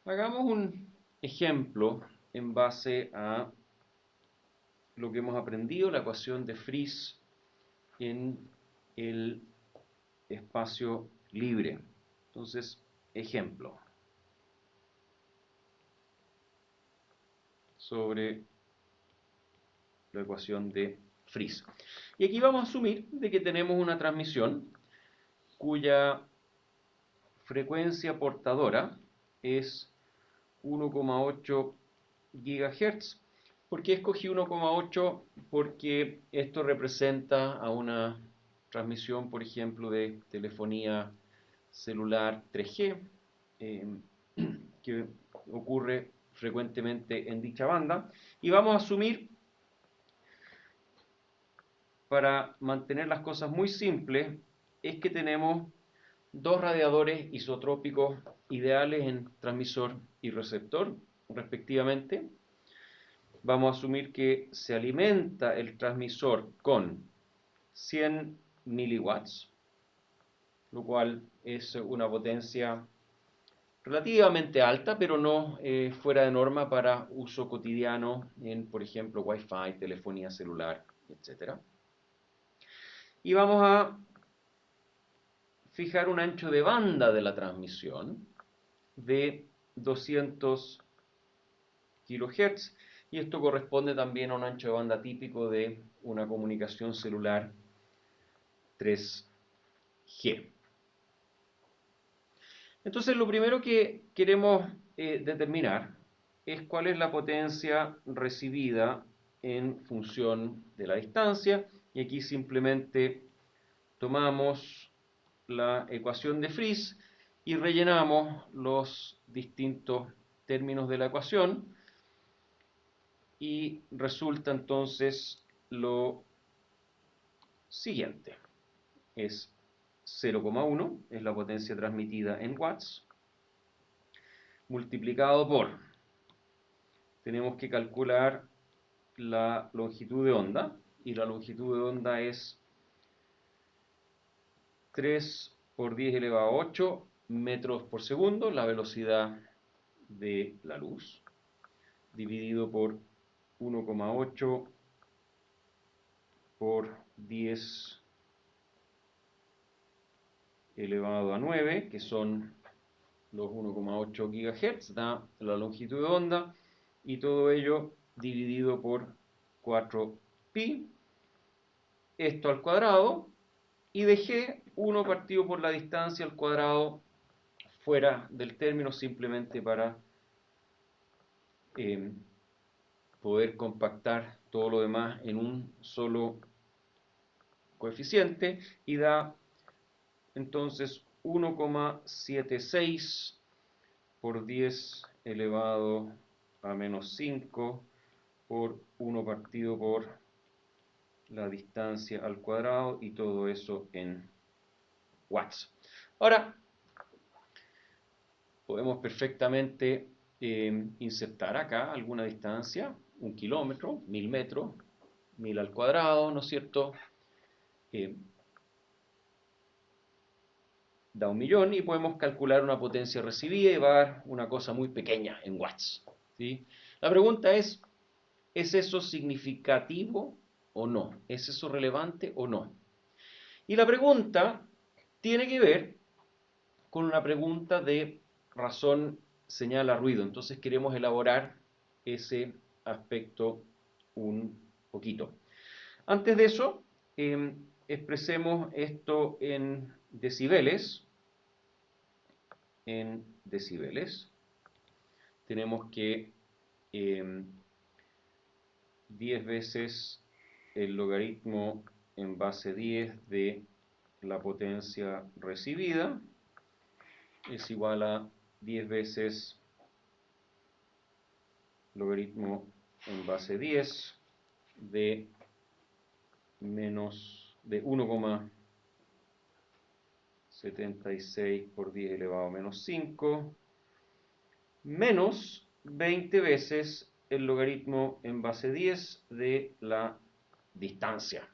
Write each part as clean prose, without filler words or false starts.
Hagamos un ejemplo en base a lo que hemos aprendido, la ecuación de Friis en el espacio libre. Entonces, ejemplo sobre la ecuación de Friis. Y aquí vamos a asumir de que tenemos una transmisión cuya frecuencia portadora es 1,8 GHz. ¿Por qué escogí 1,8? Porque esto representa a una transmisión, por ejemplo, de telefonía celular 3G, eh, que ocurre frecuentemente en dicha banda. Y vamos a asumir, para mantener las cosas muy simples, es que tenemos dos radiadores isotrópicos ideales en transmisor y receptor, respectivamente. Vamos a asumir que se alimenta el transmisor con 100 miliwatts, lo cual es una potencia relativamente alta, pero no fuera de norma para uso cotidiano en, por ejemplo, Wi-Fi, telefonía celular, etc. Y vamos a fijar un ancho de banda de la transmisión de 200 kHz, y esto corresponde también a un ancho de banda típico de una comunicación celular 3G. Entonces, lo primero que queremos determinar es cuál es la potencia recibida en función de la distancia, y aquí simplemente tomamos la ecuación de Friis y rellenamos los distintos términos de la ecuación, y resulta entonces lo siguiente. Es 0,1, es la potencia transmitida en watts, multiplicado por, tenemos que calcular la longitud de onda, y la longitud de onda es 3 por 10 elevado a 8 metros por segundo, la velocidad de la luz, dividido por 1,8 por 10 elevado a 9, que son los 1,8 GHz, da la longitud de onda, y todo ello dividido por 4pi, esto al cuadrado, y dejé 1 partido por la distancia al cuadrado fuera del término, simplemente para eh, poder compactar todo lo demás en un solo coeficiente, y da entonces 1,76 por 10 elevado a menos 5 por 1 partido por la distancia al cuadrado, y todo eso en watts. Ahora, podemos perfectamente insertar acá alguna distancia, 1 kilómetro, 1000 metros, 1000 al cuadrado, ¿no es cierto? Eh, da 1.000.000, y podemos calcular una potencia recibida, y va a dar una cosa muy pequeña en watts, ¿sí? La pregunta es eso significativo o no? ¿Es eso relevante o no? Y la pregunta tiene que ver con una pregunta de razón señala ruido. Entonces queremos elaborar ese aspecto un poquito. Antes de eso, expresemos esto en decibeles. En decibeles tenemos que 10 veces el logaritmo en base 10 de la potencia recibida es igual a 10 veces logaritmo en base 10 de menos de 1,76 por 10 elevado a menos 5 menos 20 veces el logaritmo en base 10 de la distancia.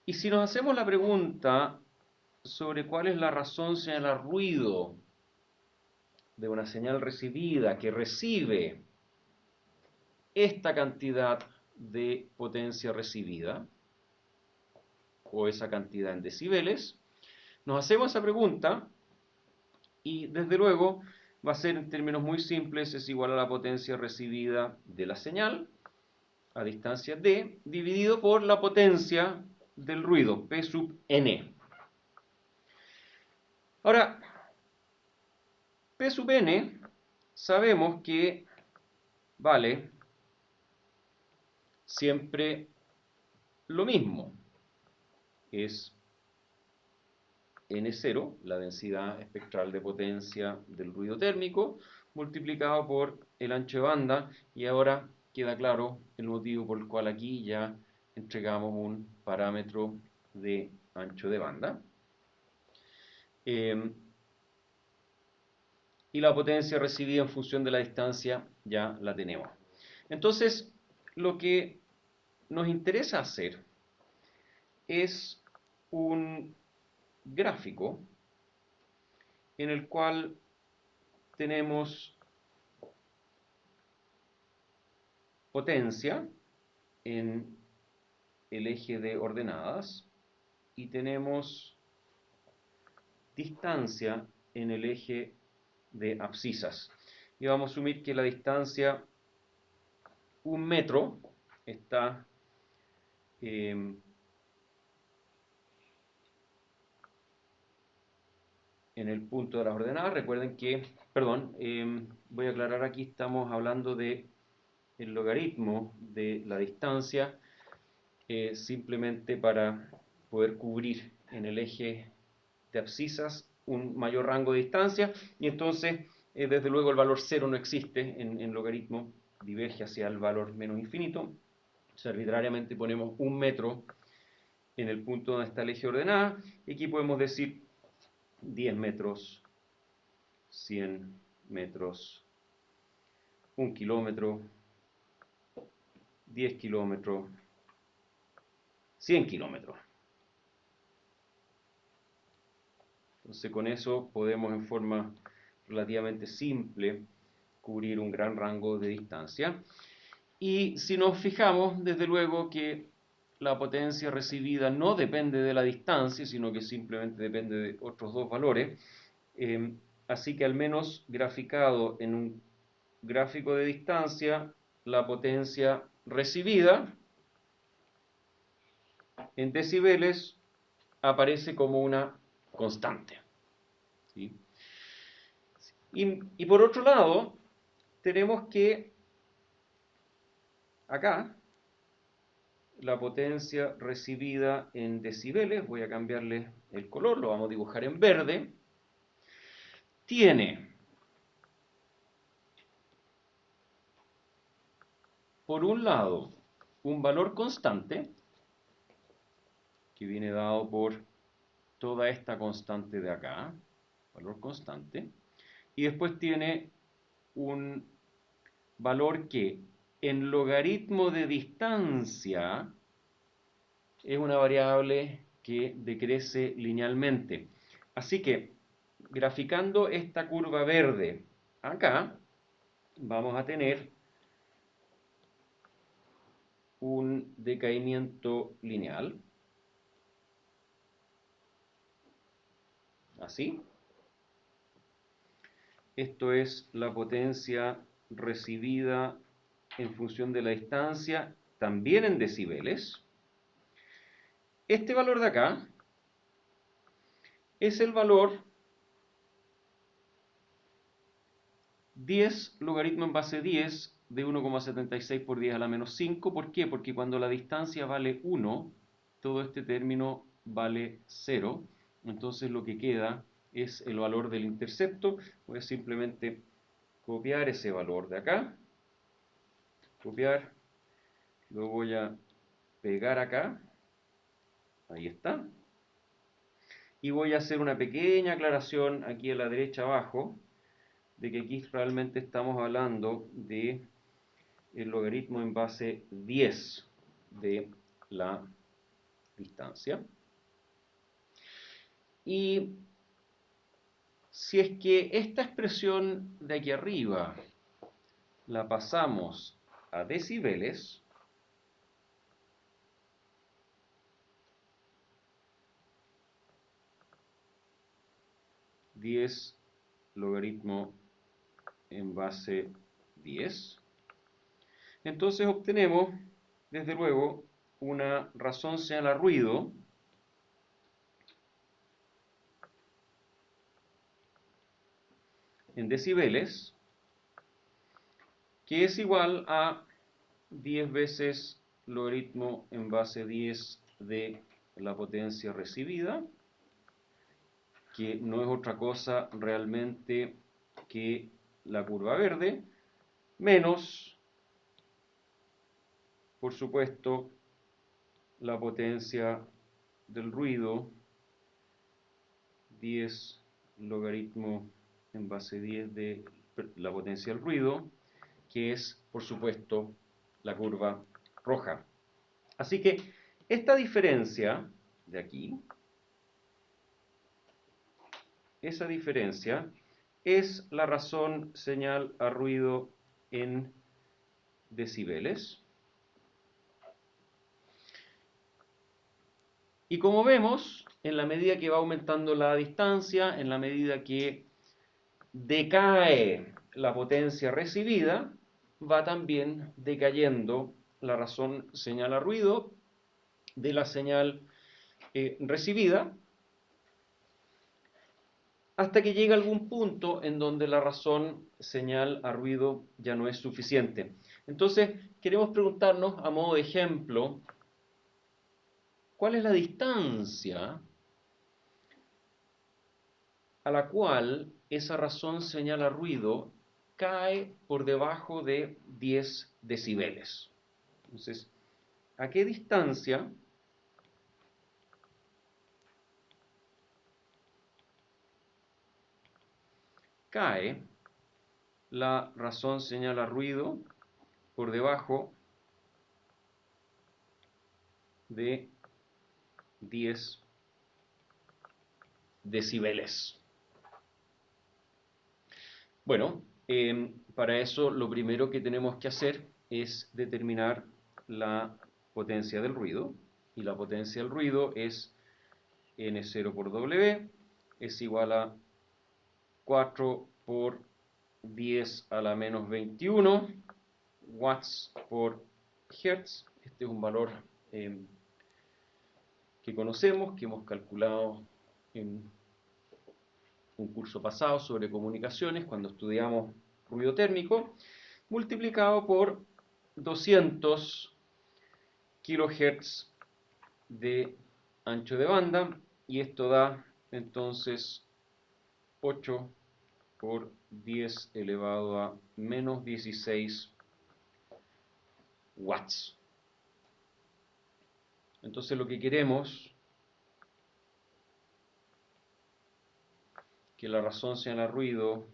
Y si nos hacemos la pregunta sobre cuál es la razón señalar ruido de una señal recibida que recibe esta cantidad de potencia recibida, o esa cantidad en decibeles, nos hacemos esa pregunta y desde luego va a ser en términos muy simples, es igual a la potencia recibida de la señal a distancia d dividido por la potencia del ruido, P sub n. Ahora, P sub n sabemos que vale siempre lo mismo, es N0, la densidad espectral de potencia del ruido térmico, multiplicado por el ancho de banda, y ahora queda claro el motivo por el cual aquí ya entregamos un parámetro de ancho de banda. Y la potencia recibida en función de la distancia ya la tenemos. Entonces, lo que nos interesa hacer es un gráfico en el cual tenemos potencia en el eje de ordenadas y tenemos distancia en el eje de abscisas. Y vamos a asumir que la distancia 1 metro está en el punto de las ordenadas. Recuerden que, perdón, voy a aclarar aquí, estamos hablando de el logaritmo de la distancia, simplemente para poder cubrir en el eje de abscisas un mayor rango de distancia, y entonces desde luego el valor 0 no existe en logaritmo, diverge hacia el valor menos infinito. Entonces, arbitrariamente ponemos 1 metro en el punto donde está el eje ordenada, y aquí podemos decir 10 metros, 100 metros, 1 kilómetro, 10 kilómetros, 100 kilómetros. Entonces con eso podemos en forma relativamente simple cubrir un gran rango de distancia. Y si nos fijamos, desde luego que la potencia recibida no depende de la distancia, sino que simplemente depende de otros dos valores. Así que al menos graficado en un gráfico de distancia, la potencia recibida en decibeles aparece como una constante. ¿Sí? Y por otro lado, tenemos que acá la potencia recibida en decibeles, voy a cambiarle el color, lo vamos a dibujar en verde, tiene por un lado un valor constante que viene dado por toda esta constante de acá, valor constante, y después tiene un valor que en logaritmo de distancia es una variable que decrece linealmente. Así que, graficando esta curva verde acá, vamos a tener un decaimiento lineal, así. Esto es la potencia recibida en función de la distancia, también en decibeles. Este valor de acá es el valor 10 logaritmo en base 10 de 1,76 por 10 a la menos 5. ¿Por qué? Porque cuando la distancia vale 1, todo este término vale 0. Entonces lo que queda es el valor del intercepto. Voy a simplemente copiar ese valor de acá. Copiar. Lo voy a pegar acá. Ahí está. Y voy a hacer una pequeña aclaración aquí a la derecha abajo, de que aquí realmente estamos hablando de el logaritmo en base 10 de la distancia. Y si es que esta expresión de aquí arriba la pasamos a decibeles, (10 logaritmo en base 10), entonces obtenemos, desde luego, una razón señal a ruido en decibeles, que es igual a 10 veces logaritmo en base 10 de la potencia recibida, que no es otra cosa realmente que la curva verde, menos, por supuesto, la potencia del ruido, 10 logaritmo en base 10 de la potencia del ruido, que es, por supuesto, la curva roja. Así que esta diferencia de aquí, esa diferencia es la razón señal a ruido en decibeles. Y como vemos, en la medida que va aumentando la distancia, en la medida que decae la potencia recibida, va también decayendo la razón señal a ruido de la señal recibida, hasta que llega algún punto en donde la razón señal a ruido ya no es suficiente. Entonces, queremos preguntarnos, a modo de ejemplo, ¿cuál es la distancia a la cual esa razón señal a ruido cae por debajo de 10 decibeles? Entonces, ¿a qué distancia cae la razón señal a ruido por debajo de 10 decibeles? Bueno, para eso lo primero que tenemos que hacer es determinar la potencia del ruido. Y la potencia del ruido es N0 por W, es igual a 4 por 10 a la menos 21 watts por hertz. Este es un valor que conocemos, que hemos calculado en un curso pasado sobre comunicaciones, cuando estudiamos ruido térmico, multiplicado por 200 kilohertz de ancho de banda, y esto da entonces 8 por 10 elevado a menos 16 watts. Entonces lo que queremos que la razón señal a ruido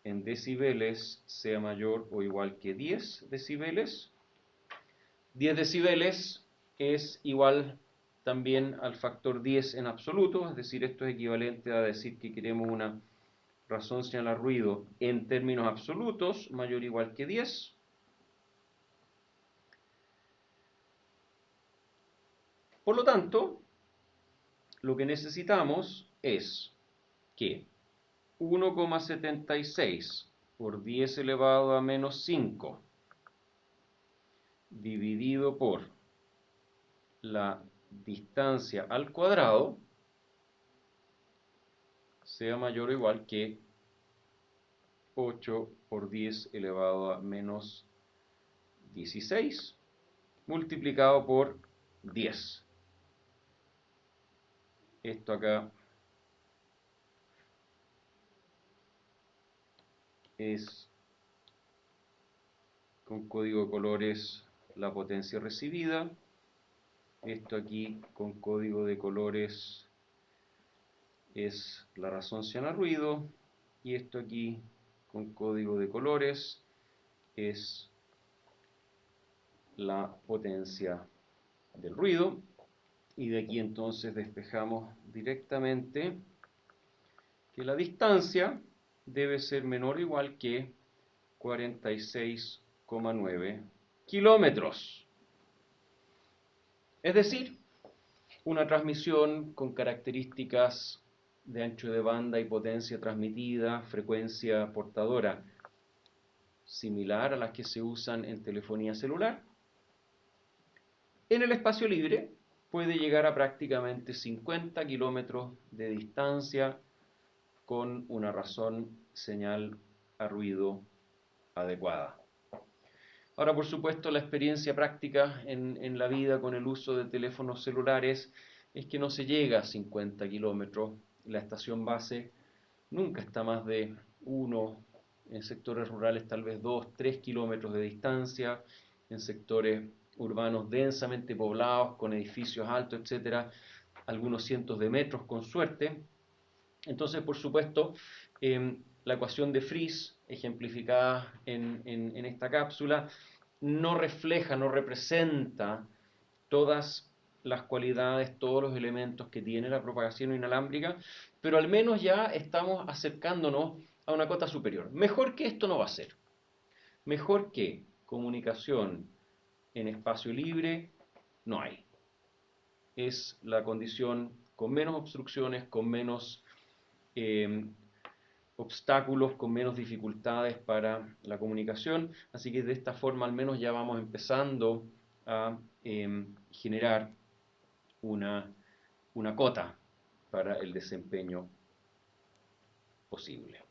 en decibeles sea mayor o igual que 10 decibeles. 10 decibeles es igual también al factor 10 en absoluto, es decir, esto es equivalente a decir que queremos una razón señal a ruido en términos absolutos mayor o igual que 10. Por lo tanto, lo que necesitamos es que 1,76 por 10 elevado a menos 5 dividido por la distancia al cuadrado sea mayor o igual que 8 por 10 elevado a menos 16 multiplicado por 10. Esto acá es, con código de colores, la potencia recibida. Esto aquí con código de colores es la razón señal a ruido. Y esto aquí con código de colores es la potencia del ruido. Y de aquí entonces despejamos directamente que la distancia debe ser menor o igual que 46,9 kilómetros. Es decir, una transmisión con características de ancho de banda y potencia transmitida, frecuencia portadora similar a las que se usan en telefonía celular, en el espacio libre puede llegar a prácticamente 50 kilómetros de distancia con una razón señal a ruido adecuada. Ahora, por supuesto, la experiencia práctica en la vida con el uso de teléfonos celulares es que no se llega a 50 kilómetros. La estación base nunca está más de 1, en sectores rurales tal vez 2, 3 kilómetros de distancia, en sectores urbanos densamente poblados, con edificios altos, etcétera, algunos cientos de metros con suerte. Entonces, por supuesto, la ecuación de Friis, ejemplificada en esta cápsula, no refleja, no representa todas las cualidades, todos los elementos que tiene la propagación inalámbrica, pero al menos ya estamos acercándonos a una cota superior. Mejor que esto no va a ser. Mejor que comunicación en espacio libre no hay. Es la condición con menos obstrucciones, con menos eh, obstáculos, con menos dificultades para la comunicación. Así que de esta forma al menos ya vamos empezando a generar una cota para el desempeño posible.